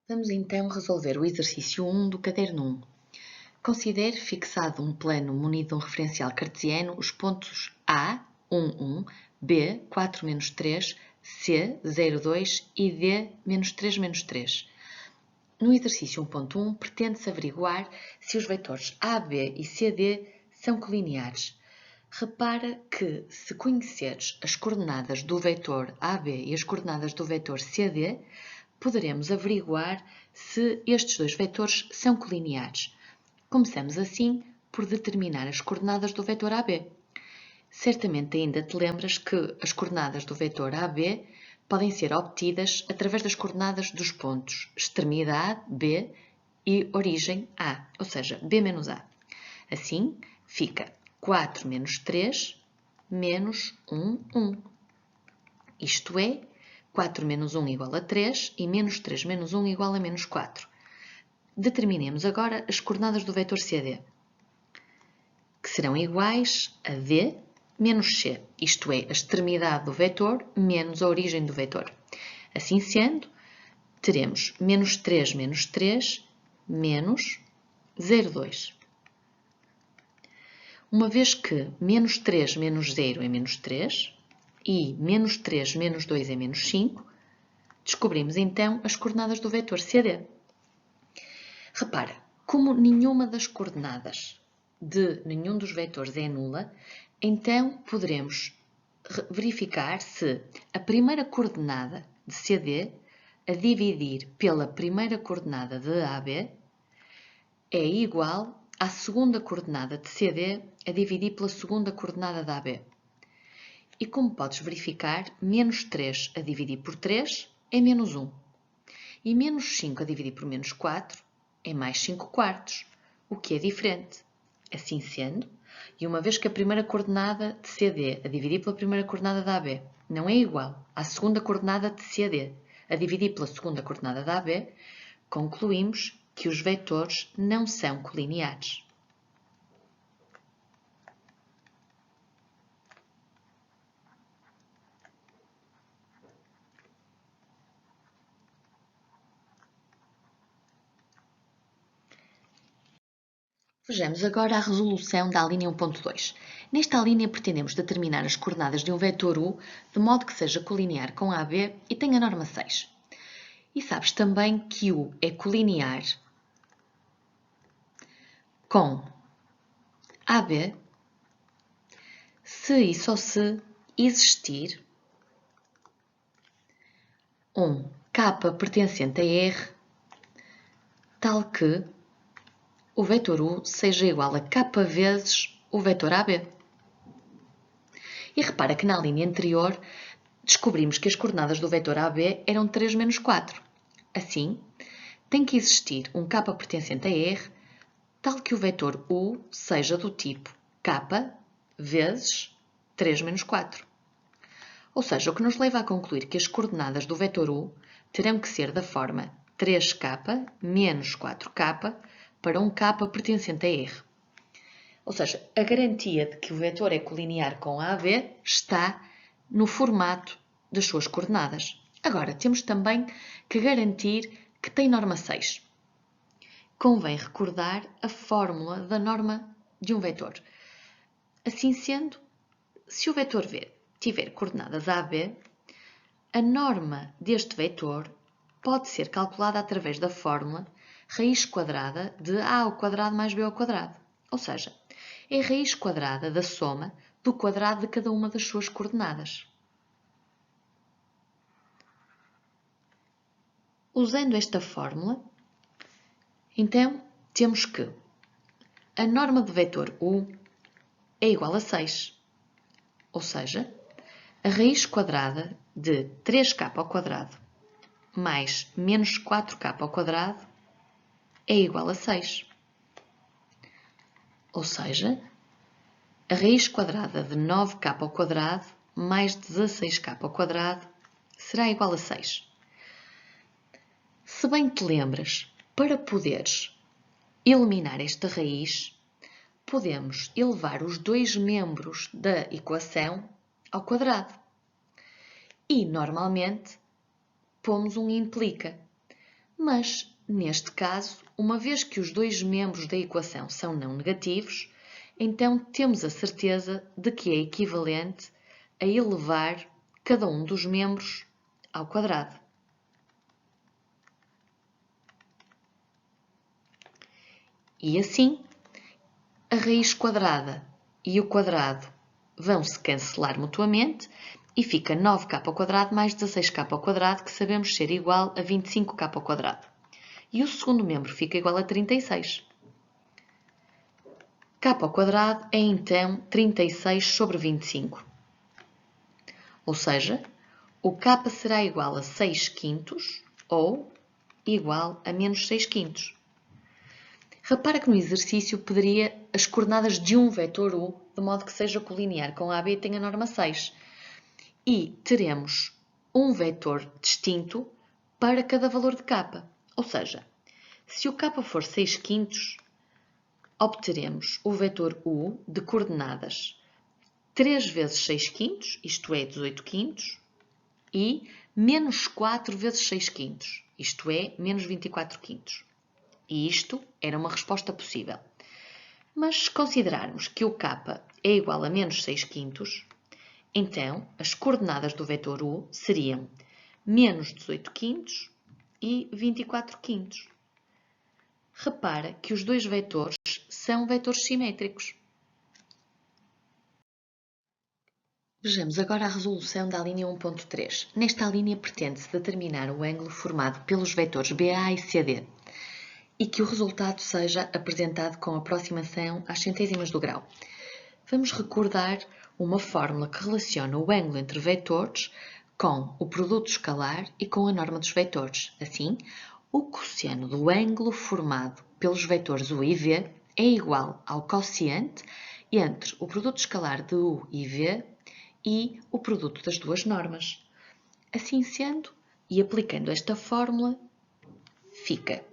Vamos então resolver o exercício 1 do caderno 1. Considere fixado um plano munido de um referencial cartesiano os pontos A, 1, B, 4, 3, C, 0, 2 e D, 3, 3. No exercício 1.1, pretende-se averiguar se os vetores A, B e CD são colineares. Repara que, se conheceres as coordenadas do vetor AB e as coordenadas do vetor CD, poderemos averiguar se estes dois vetores são colineares. Começamos assim por determinar as coordenadas do vetor AB. Certamente ainda te lembras que as coordenadas do vetor AB podem ser obtidas através das coordenadas dos pontos extremidade B e origem A, ou seja, B menos A. Assim, fica 4 menos 3 menos 1, 1. Isto é, 4 menos 1 igual a 3 e menos 3 menos 1 igual a menos 4. Determinemos agora as coordenadas do vetor CD, que serão iguais a D menos C, isto é, a extremidade do vetor menos a origem do vetor. Assim sendo, teremos menos 3 menos 3 menos 0,2. Uma vez que menos 3 menos 0 é menos 3 e menos 3 menos 2 é menos 5, descobrimos então as coordenadas do vetor CD. Repara, como nenhuma das coordenadas de nenhum dos vetores é nula, então poderemos verificar se a primeira coordenada de CD a dividir pela primeira coordenada de AB é igual à segunda coordenada de CD a dividir pela segunda coordenada de AB. E como podes verificar, menos 3 a dividir por 3 é menos 1. E menos 5 a dividir por menos 4 é mais 5 quartos, o que é diferente. Assim sendo, e uma vez que a primeira coordenada de CD a dividir pela primeira coordenada de AB não é igual à segunda coordenada de CD a dividir pela segunda coordenada de AB, concluímos que os vetores não são colineares. Vejamos agora a resolução da linha 1.2. Nesta linha pretendemos determinar as coordenadas de um vetor U de modo que seja colinear com AB e tenha norma 6. E sabes também que U é colinear com AB se e só se existir um K pertencente a R tal que o vetor U seja igual a K vezes o vetor AB. E repara que na linha anterior descobrimos que as coordenadas do vetor AB eram 3 menos 4. Assim, tem que existir um K pertencente a R tal que o vetor U seja do tipo K vezes 3 menos 4. Ou seja, o que nos leva a concluir que as coordenadas do vetor U terão que ser da forma 3K menos 4K para um K pertencente a R. Ou seja, a garantia de que o vetor é colinear com AB está no formato das suas coordenadas. Agora, temos também que garantir que tem norma 6. Convém recordar a fórmula da norma de um vetor. Assim sendo, se o vetor V tiver coordenadas AB, a norma deste vetor pode ser calculada através da fórmula raiz quadrada de A ao quadrado mais B ao quadrado. Ou seja, é a raiz quadrada da soma do quadrado de cada uma das suas coordenadas. Usando esta fórmula, então temos que a norma do vetor U é igual a 6. Ou seja, a raiz quadrada de 3K ao quadrado mais menos 4K ao quadrado é igual a 6. Ou seja, a raiz quadrada de 9K ao quadrado mais 16K ao quadrado será igual a 6. Se bem te lembras, para poderes eliminar esta raiz, podemos elevar os dois membros da equação ao quadrado. E, normalmente, pomos um implica. Mas, neste caso, uma vez que os dois membros da equação são não negativos, então temos a certeza de que é equivalente a elevar cada um dos membros ao quadrado. E assim, a raiz quadrada e o quadrado vão se cancelar mutuamente e fica 9k² mais 16k², que sabemos ser igual a 25k². E o segundo membro fica igual a 36. k² é então 36 sobre 25. Ou seja, o k será igual a 6 quintos ou igual a menos 6 quintos. Repara que no exercício poderia as coordenadas de um vetor u, de modo que seja colinear com AB e tenha norma 6. E teremos um vetor distinto para cada valor de k. Ou seja, se o k for 6 quintos, obteremos o vetor u de coordenadas 3 vezes 6 quintos, isto é, 18 quintos, e menos 4 vezes 6 quintos, isto é, menos 24 quintos. E isto era uma resposta possível. Mas se considerarmos que o k é igual a menos 6 quintos, então as coordenadas do vetor u seriam menos 18 quintos e 24 quintos. Repara que os dois vetores são vetores simétricos. Vejamos agora a resolução da linha 1.3. Nesta linha pretende-se determinar o ângulo formado pelos vetores BA e CD e que o resultado seja apresentado com aproximação às centésimas do grau. Vamos recordar uma fórmula que relaciona o ângulo entre vetores com o produto escalar e com a norma dos vetores. Assim, o cosseno do ângulo formado pelos vetores u e v é igual ao quociente entre o produto escalar de u e v e o produto das duas normas. Assim sendo, e aplicando esta fórmula, fica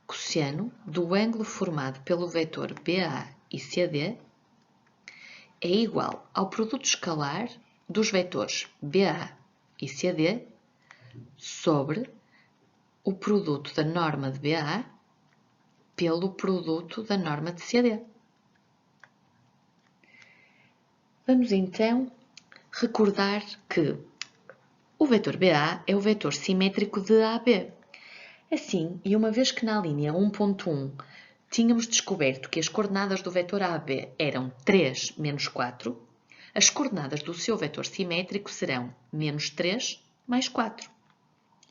cosseno do ângulo formado pelo vetor BA e CD é igual ao produto escalar dos vetores BA e CD sobre o produto da norma de BA pelo produto da norma de CD. Vamos então recordar que o vetor BA é o vetor simétrico de AB. Assim, e uma vez que na linha 1.1 tínhamos descoberto que as coordenadas do vetor AB eram 3 menos 4, as coordenadas do seu vetor simétrico serão menos 3 mais 4.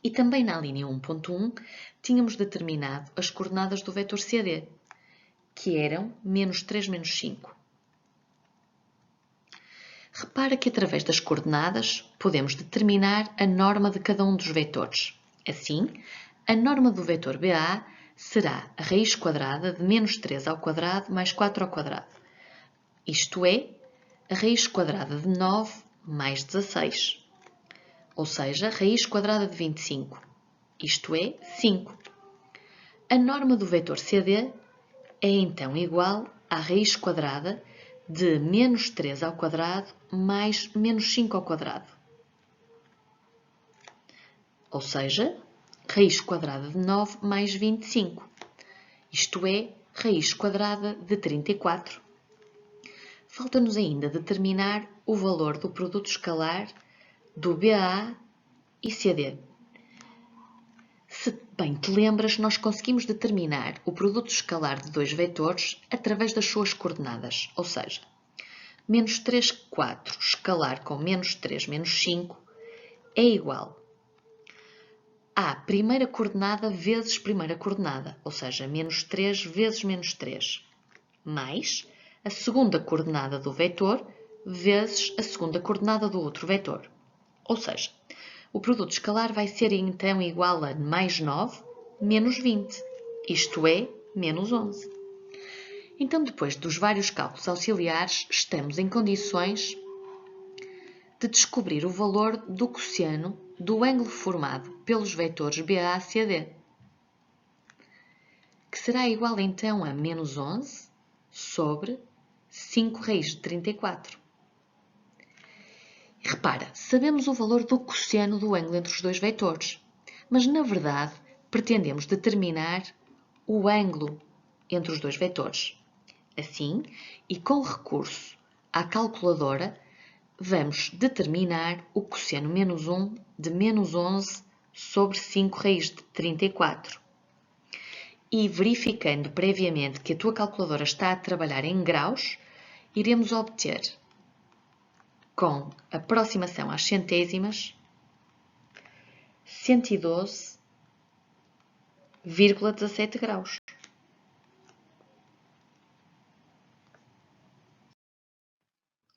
E também na linha 1.1 tínhamos determinado as coordenadas do vetor CD, que eram menos 3 menos 5. Repara que através das coordenadas podemos determinar a norma de cada um dos vetores. Assim, a norma do vetor BA será a raiz quadrada de menos 3 ao quadrado mais 4 ao quadrado. Isto é, a raiz quadrada de 9 mais 16. Ou seja, raiz quadrada de 25. Isto é, 5. A norma do vetor CD é então igual à raiz quadrada de menos 3 ao quadrado mais menos 5 ao quadrado. Ou seja, raiz quadrada de 9 mais 25. Isto é, raiz quadrada de 34. Falta-nos ainda determinar o valor do produto escalar do BA e CD. Se bem te lembras, nós conseguimos determinar o produto escalar de dois vetores através das suas coordenadas, ou seja, menos 3, 4 escalar com menos 3, menos 5 é igual à primeira coordenada vezes primeira coordenada, ou seja, menos 3 vezes menos 3, mais a segunda coordenada do vetor vezes a segunda coordenada do outro vetor. Ou seja, o produto escalar vai ser então igual a mais 9 menos 20, isto é, menos 11. Então, depois dos vários cálculos auxiliares, estamos em condições de descobrir o valor do cosseno do ângulo formado pelos vetores BA e CD, que será igual então a menos 11 sobre 5 raiz de 34. Repara, sabemos o valor do cosseno do ângulo entre os dois vetores, mas na verdade pretendemos determinar o ângulo entre os dois vetores. Assim, e com recurso à calculadora, vamos determinar o cosseno menos 1 de menos 11 sobre 5 raiz de 34. E verificando previamente que a tua calculadora está a trabalhar em graus, iremos obter, com aproximação às centésimas, 112,17 graus.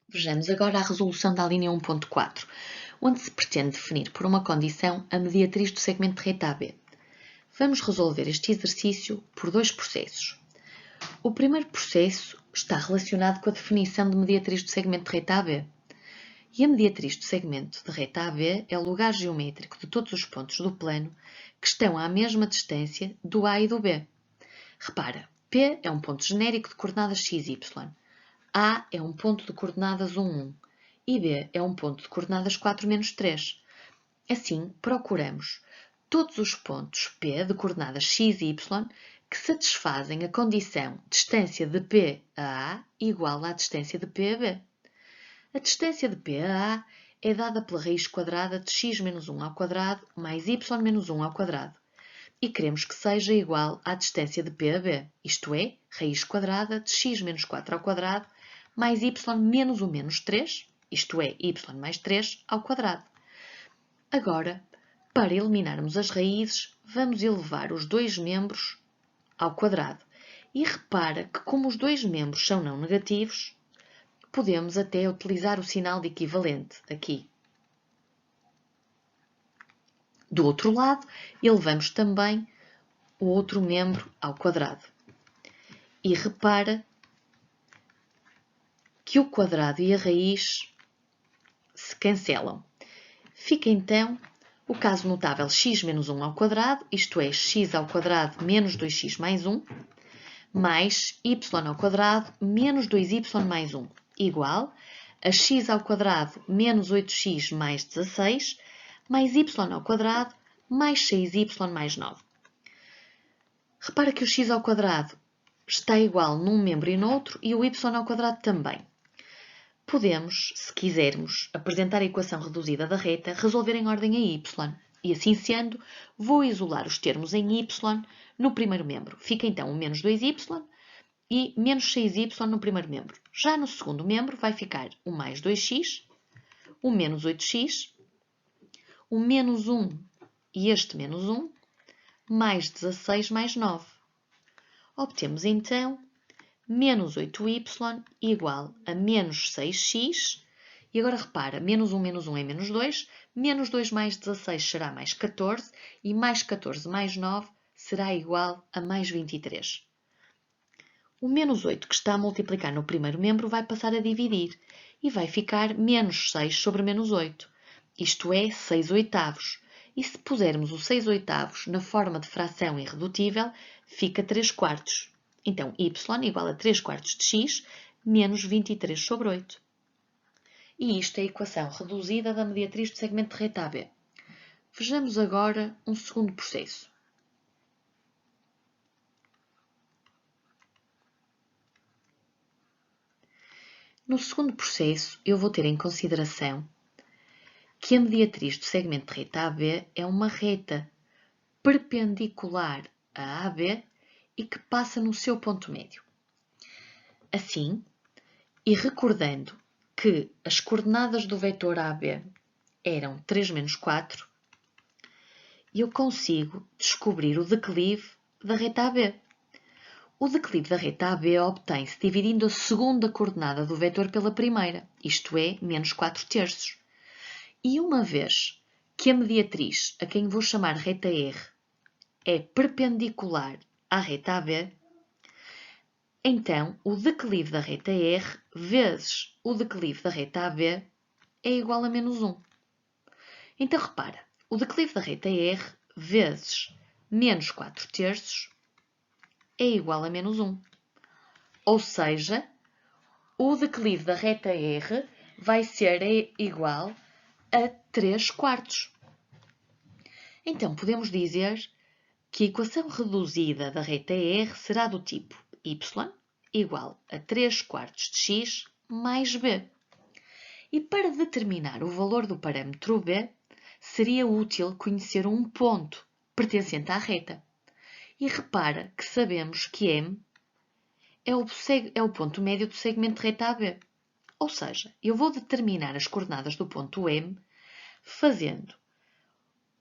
Vejamos agora a resolução da linha 1.4, onde se pretende definir por uma condição a mediatriz do segmento de reta AB. Vamos resolver este exercício por dois processos. O primeiro processo está relacionado com a definição de mediatriz do segmento de reta AB. E a mediatriz do segmento de reta AB é o lugar geométrico de todos os pontos do plano que estão à mesma distância do A e do B. Repara, P é um ponto genérico de coordenadas x, y. A é um ponto de coordenadas 1, 1 e B é um ponto de coordenadas 4, menos 3. Assim, procuramos todos os pontos P de coordenadas x e y que satisfazem a condição distância de P a A igual à distância de P a B. A distância de P a A é dada pela raiz quadrada de x menos 1 ao quadrado mais y menos 1 ao quadrado. E queremos que seja igual à distância de P a B, isto é, raiz quadrada de x menos 4 ao quadrado mais y menos 1 menos 3, isto é, y mais 3 ao quadrado. Agora, para eliminarmos as raízes, vamos elevar os dois membros ao quadrado. E repara que, como os dois membros são não negativos, podemos até utilizar o sinal de equivalente aqui. Do outro lado, elevamos também o outro membro ao quadrado. E repara que o quadrado e a raiz se cancelam. Fica então o caso notável x menos 1 ao quadrado, isto é, x ao quadrado menos 2x mais 1, mais y ao quadrado menos 2y mais 1, igual a x ao quadrado menos 8x mais 16, mais y ao quadrado mais 6y mais 9. Repara que o x ao quadrado está igual num membro e no outro e o y ao quadrado também. Podemos, se quisermos, apresentar a equação reduzida da reta, resolver em ordem a y. E assim sendo, vou isolar os termos em y no primeiro membro. Fica então o menos 2y e menos 6y no primeiro membro. Já no segundo membro vai ficar o mais 2x, o menos 8x, o menos 1 e este menos 1, mais 16 mais 9. Obtemos então menos 8y igual a menos 6x. E agora repara, menos 1 é menos 2, menos 2 mais 16 será mais 14, e mais 14 mais 9 será igual a mais 23. O menos 8 que está a multiplicar no primeiro membro vai passar a dividir, e vai ficar menos 6 sobre menos 8, isto é, 6 oitavos. E se pusermos o 6 oitavos na forma de fração irredutível, fica 3 quartos. Então, y igual a 3 quartos de x menos 23 sobre 8. E isto é a equação reduzida da mediatriz do segmento de reta AB. Vejamos agora um segundo processo. No segundo processo, eu vou ter em consideração que a mediatriz do segmento de reta AB é uma reta perpendicular a AB e que passa no seu ponto médio. Assim, e recordando que as coordenadas do vetor AB eram 3 menos 4, eu consigo descobrir o declive da reta AB. O declive da reta AB obtém-se dividindo a segunda coordenada do vetor pela primeira, isto é, menos 4 terços. E uma vez que a mediatriz, a quem vou chamar reta R, é perpendicular à reta AB, então o declive da reta R vezes o declive da reta AB é igual a menos 1. Então repara, o declive da reta R vezes menos 4 terços é igual a menos 1. Ou seja, o declive da reta R vai ser igual a 3 quartos. Então podemos dizer que a equação reduzida da reta R será do tipo y igual a 3/4 de x mais b. E para determinar o valor do parâmetro b, seria útil conhecer um ponto pertencente à reta. E repara que sabemos que M é o ponto médio do segmento de reta AB. Ou seja, eu vou determinar as coordenadas do ponto M fazendo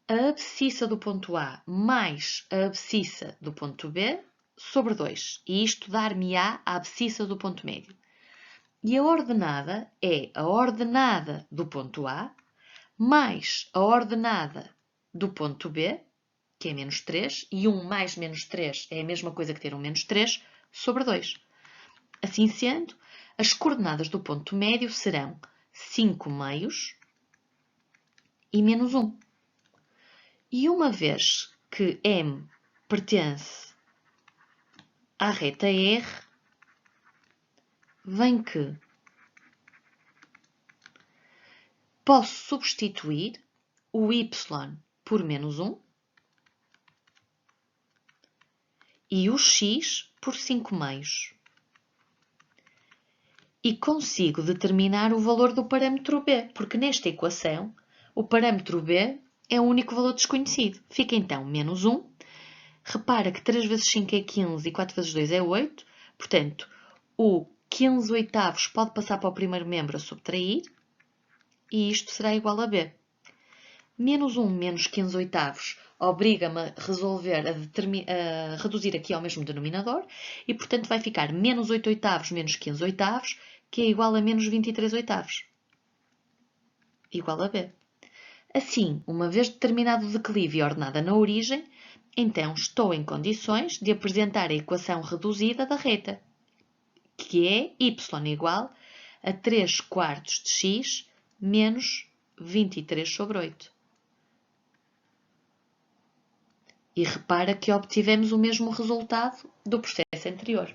a abscissa do ponto A mais a abscissa do ponto B sobre 2. E isto dar-me-á a abscissa do ponto médio. E a ordenada é a ordenada do ponto A mais a ordenada do ponto B, que é menos 3, e 1 mais menos 3 é a mesma coisa que ter um menos 3, sobre 2. Assim sendo, as coordenadas do ponto médio serão 5 meios e menos 1. E uma vez que M pertence à reta R, vem que posso substituir o y por menos 1 e o x por 5 meios. E consigo determinar o valor do parâmetro b, porque nesta equação o parâmetro b é o único valor desconhecido. Fica então menos 1. Repara que 3 vezes 5 é 15 e 4 vezes 2 é 8. Portanto, o 15 oitavos pode passar para o primeiro membro a subtrair e isto será igual a b. Menos 1 menos 15 oitavos obriga-me a resolver, a reduzir aqui ao mesmo denominador e, portanto, vai ficar menos 8 oitavos menos 15 oitavos, que é igual a menos 23 oitavos. Igual a b. Assim, uma vez determinado o declive e ordenada na origem, então estou em condições de apresentar a equação reduzida da reta, que é y igual a 3/4 de x menos 23 sobre 8. E repara que obtivemos o mesmo resultado do processo anterior.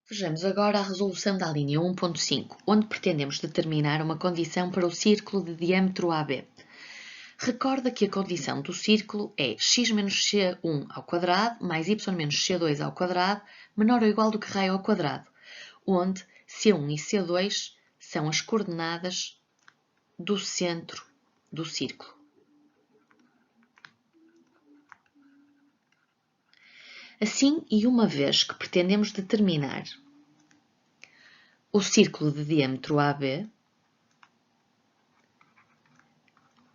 Vejamos agora a resolução da linha 1.5, onde pretendemos determinar uma condição para o círculo de diâmetro AB. Recorda que a condição do círculo é x menos c1 ao quadrado mais y menos c2 ao quadrado menor ou igual do que raio ao quadrado, onde c1 e c2 são as coordenadas do centro do círculo. Assim, e uma vez que pretendemos determinar o círculo de diâmetro AB,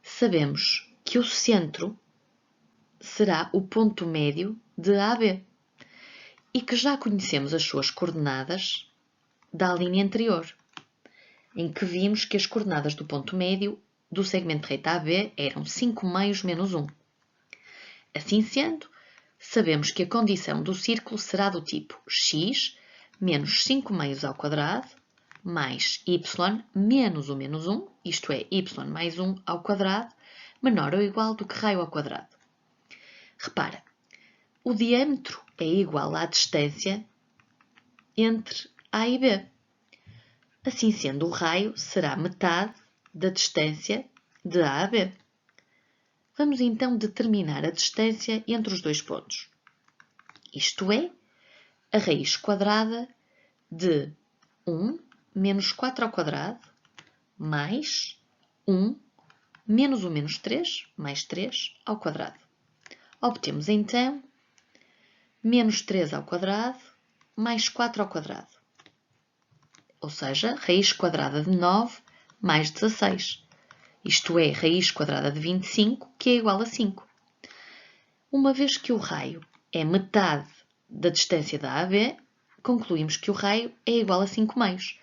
sabemos que o centro será o ponto médio de AB e que já conhecemos as suas coordenadas da linha anterior, em que vimos que as coordenadas do ponto médio do segmento de reta AB eram 5 meios menos 1. Assim sendo, sabemos que a condição do círculo será do tipo x menos 5 meios ao quadrado mais y menos o menos 1, isto é, y mais 1 ao quadrado, menor ou igual do que raio ao quadrado. Repara, o diâmetro é igual à distância entre A e B. Assim sendo, o raio será metade da distância de A a B. Vamos então determinar a distância entre os dois pontos. Isto é, a raiz quadrada de 1 menos 4 ao quadrado mais 1 menos o menos 3 mais 3 ao quadrado. Obtemos então menos 3 ao quadrado mais 4 ao quadrado. Ou seja, raiz quadrada de 9 mais 16. Isto é, raiz quadrada de 25, que é igual a 5. Uma vez que o raio é metade da distância da AB, concluímos que o raio é igual a 5 meios.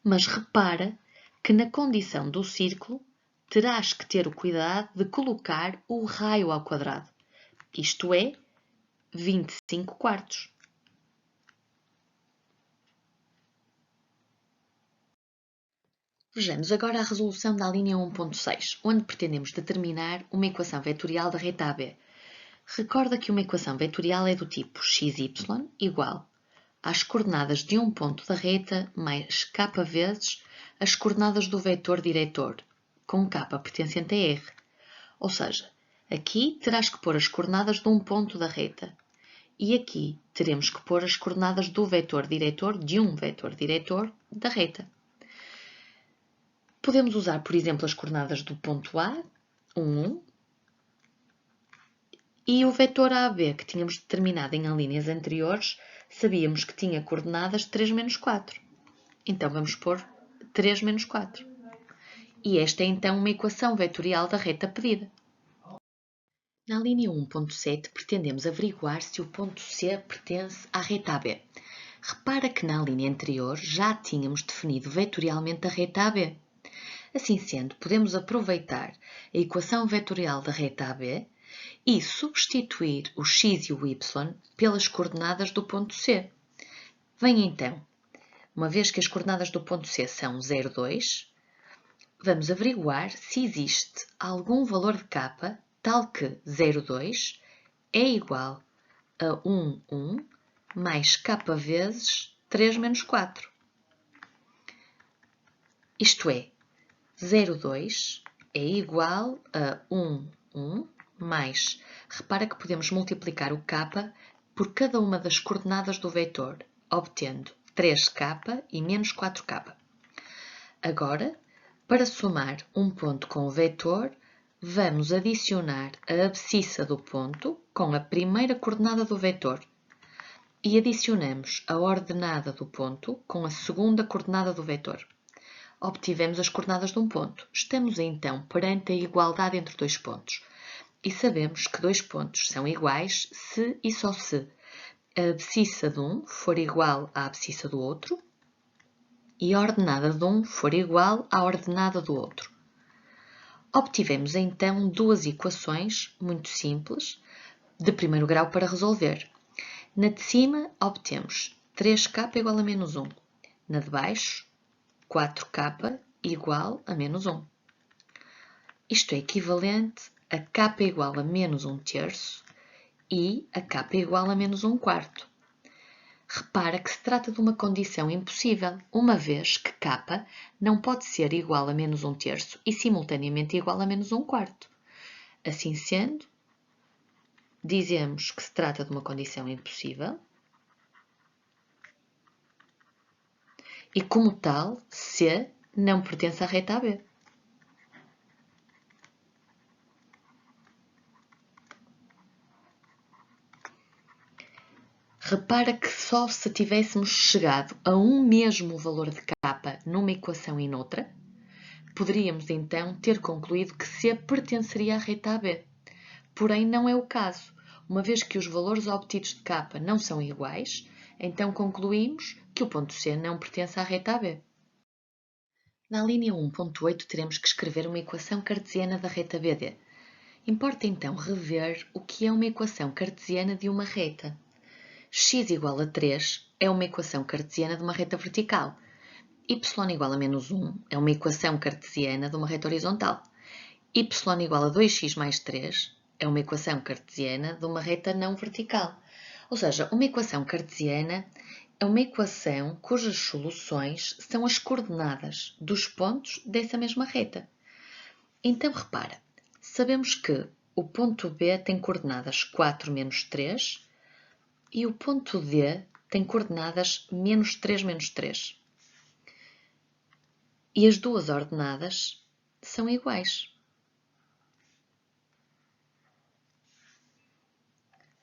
Mas repara que na condição do círculo terás que ter o cuidado de colocar o raio ao quadrado. Isto é, 25 quartos. Vejamos agora a resolução da linha 1.6, onde pretendemos determinar uma equação vetorial da reta AB. Recorda que uma equação vetorial é do tipo xy igual às coordenadas de um ponto da reta mais k vezes as coordenadas do vetor diretor, com k pertencente a R. Ou seja, Aqui terás que pôr as coordenadas de um ponto da reta. E aqui teremos que pôr as coordenadas do vetor diretor, de um vetor diretor da reta. Podemos usar, por exemplo, as coordenadas do ponto A, 1, e o vetor AB, que tínhamos determinado em alíneas anteriores, sabíamos que tinha coordenadas 3 menos 4. Então, vamos pôr 3 menos 4. E esta é, então, uma equação vetorial da reta pedida. Na linha 1.7, pretendemos averiguar se o ponto C pertence à reta AB. Repara que na linha anterior já tínhamos definido vetorialmente a reta AB. Assim sendo, podemos aproveitar a equação vetorial da reta AB e substituir o x e o y pelas coordenadas do ponto C. Vem então, uma vez que as coordenadas do ponto C são 0, 2, vamos averiguar se existe algum valor de k tal que 0, 2 é igual a 1, 1 mais k vezes 3 menos 4. Isto é, 0, 2 é igual a 1, 1 mais, repara que podemos multiplicar o k por cada uma das coordenadas do vetor, obtendo 3k e menos 4k. Agora, para somar um ponto com o vetor, vamos adicionar a abscissa do ponto com a primeira coordenada do vetor e adicionamos a ordenada do ponto com a segunda coordenada do vetor. Obtivemos as coordenadas de um ponto. Estamos então perante a igualdade entre dois pontos. E sabemos que dois pontos são iguais se e só se a abscissa de um for igual à abscissa do outro e a ordenada de um for igual à ordenada do outro. Obtivemos então duas equações muito simples de primeiro grau para resolver. Na de cima obtemos 3k igual a menos 1. Na de baixo, 4k igual a menos 1. Isto é equivalente a k igual a menos 1 terço e a k igual a menos 1 quarto. Repara que se trata de uma condição impossível, uma vez que k não pode ser igual a menos 1 terço e simultaneamente igual a menos 1 quarto. Assim sendo, dizemos que se trata de uma condição impossível e, como tal, C não pertence à reta AB. Repara que só se tivéssemos chegado a um mesmo valor de k numa equação e noutra, poderíamos então ter concluído que C pertenceria à reta AB. Porém, não é o caso. Uma vez que os valores obtidos de k não são iguais, então concluímos que o ponto C não pertence à reta AB. Na linha 1.8 teremos que escrever uma equação cartesiana da reta BD. Importa então rever o que é uma equação cartesiana de uma reta. X igual a 3 é uma equação cartesiana de uma reta vertical. Y igual a menos 1 é uma equação cartesiana de uma reta horizontal. Y igual a 2x mais 3 é uma equação cartesiana de uma reta não vertical. Ou seja, uma equação cartesiana é uma equação cujas soluções são as coordenadas dos pontos dessa mesma reta. Então, repara, sabemos que o ponto B tem coordenadas 4 menos 3 e o ponto D tem coordenadas menos 3 menos 3. E as duas ordenadas são iguais.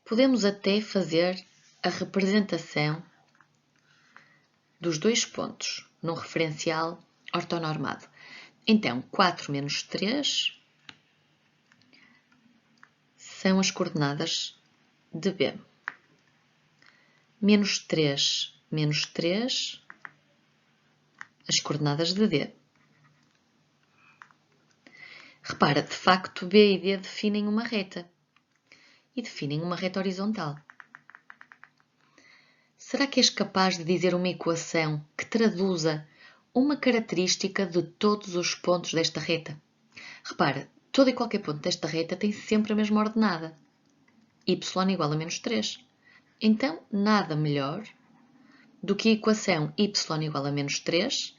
Podemos até fazer a representação dos dois pontos num referencial ortonormado. Então, 4 menos 3 são as coordenadas de B. Menos 3 menos 3, as coordenadas de D. Repara, de facto, B e D definem uma reta. E definem uma reta horizontal. Será que és capaz de dizer uma equação que traduza uma característica de todos os pontos desta reta? Repara, todo e qualquer ponto desta reta tem sempre a mesma ordenada. Y igual a menos 3. Então, nada melhor do que a equação y igual a menos 3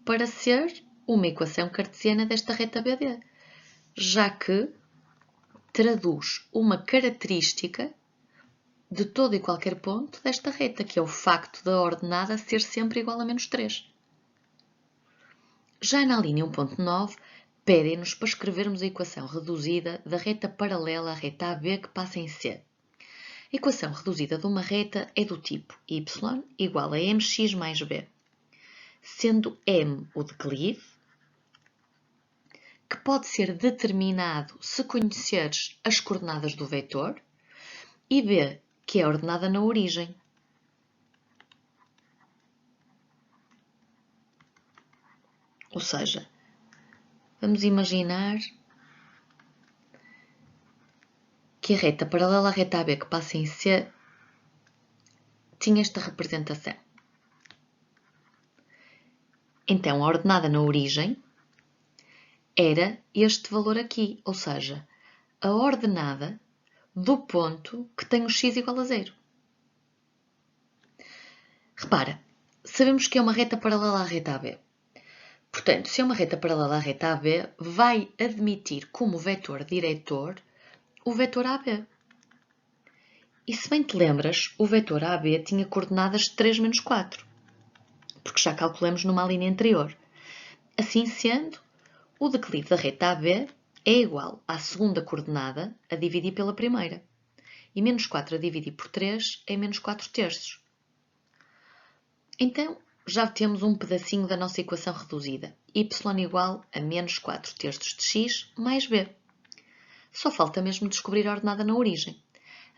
para ser uma equação cartesiana desta reta BD, já que traduz uma característica de todo e qualquer ponto desta reta, que é o facto da ordenada ser sempre igual a menos 3. Já na linha 1.9, pedem-nos para escrevermos a equação reduzida da reta paralela à reta AB que passa em C. A equação reduzida de uma reta é do tipo y igual a mx mais b, sendo m o declive, que pode ser determinado se conheceres as coordenadas do vetor, e b, que é a ordenada na origem. Ou seja, vamos imaginar que a reta paralela à reta AB que passa em C tinha esta representação. Então, a ordenada na origem era este valor aqui, ou seja, a ordenada do ponto que tem o x igual a 0. Repara, sabemos que é uma reta paralela à reta AB. Portanto, se é uma reta paralela à reta AB, vai admitir como vetor diretor o vetor AB. E se bem te lembras, o vetor AB tinha coordenadas 3 menos 4, porque já calculamos numa linha anterior. Assim sendo, o declive da reta AB é igual à segunda coordenada a dividir pela primeira. E menos 4 a dividir por 3 é menos 4 terços. Então, já temos um pedacinho da nossa equação reduzida. Y igual a menos 4 terços de x mais b. Só falta mesmo descobrir a ordenada na origem.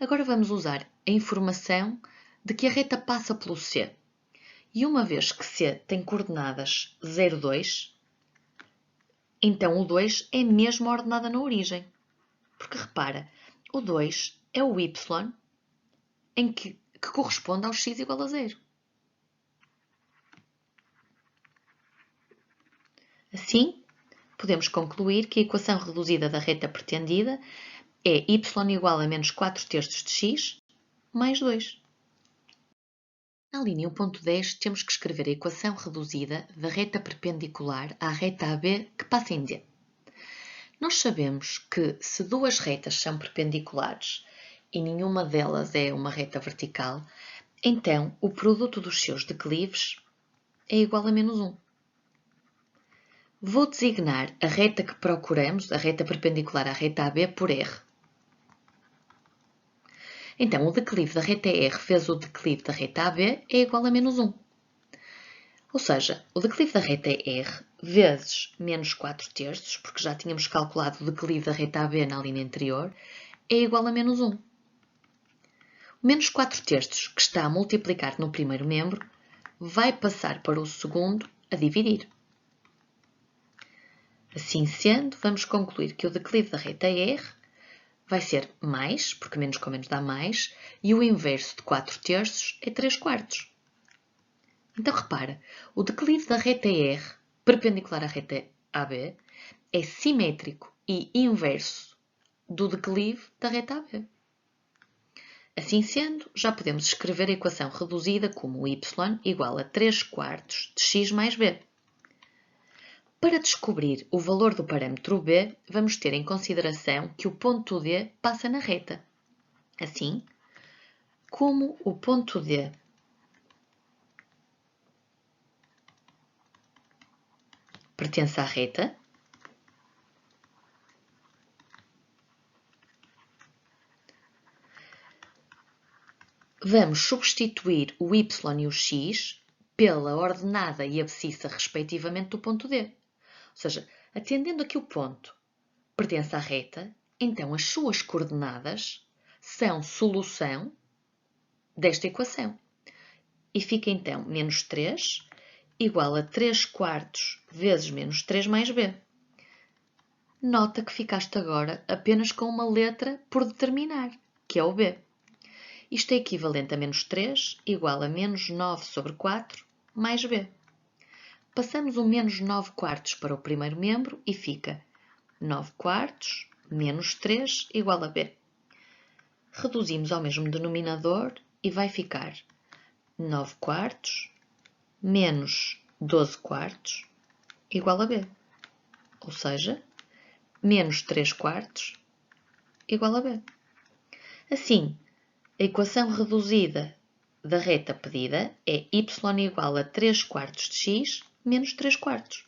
Agora vamos usar a informação de que a reta passa pelo C. E uma vez que C tem coordenadas 0, 2, então o 2 é mesmo a ordenada na origem. Porque repara, o 2 é o y que corresponde ao x igual a 0. Assim, podemos concluir que a equação reduzida da reta pretendida é y igual a menos 4 terços de x mais 2. Na linha 1.10 temos que escrever a equação reduzida da reta perpendicular à reta AB que passa em D. Nós sabemos que se duas retas são perpendiculares e nenhuma delas é uma reta vertical, então o produto dos seus declives é igual a menos 1. Vou designar a reta que procuramos, a reta perpendicular à reta AB, por R. Então, o declive da reta R vezes o declive da reta AB é igual a menos 1. Ou seja, o declive da reta R vezes menos 4 terços, porque já tínhamos calculado o declive da reta AB na linha anterior, é igual a menos 1. O menos 4 terços, que está a multiplicar no primeiro membro, vai passar para o segundo a dividir. Assim sendo, vamos concluir que o declive da reta R vai ser mais, porque menos com menos dá mais, e o inverso de 4 terços é 3 quartos. Então repara, o declive da reta R, perpendicular à reta AB, é simétrico e inverso do declive da reta AB. Assim sendo, já podemos escrever a equação reduzida como y igual a 3 quartos de x mais b. Para descobrir o valor do parâmetro b, vamos ter em consideração que o ponto D passa na reta. Assim, como o ponto D pertence à reta, vamos substituir o y e o x pela ordenada e abscissa, respectivamente, do ponto D. Ou seja, atendendo a que o ponto pertence à reta, então as suas coordenadas são solução desta equação. E fica então menos 3 igual a 3 quartos vezes menos 3 mais b. Nota que ficaste agora apenas com uma letra por determinar, que é o b. Isto é equivalente a menos 3 igual a menos 9 sobre 4 mais b. Passamos o menos 9 quartos para o primeiro membro e fica 9 quartos menos 3 igual a b. Reduzimos ao mesmo denominador e vai ficar 9 quartos menos 12 quartos igual a b. Ou seja, menos 3 quartos igual a b. Assim, a equação reduzida da reta pedida é y igual a 3 quartos de x menos 3 quartos.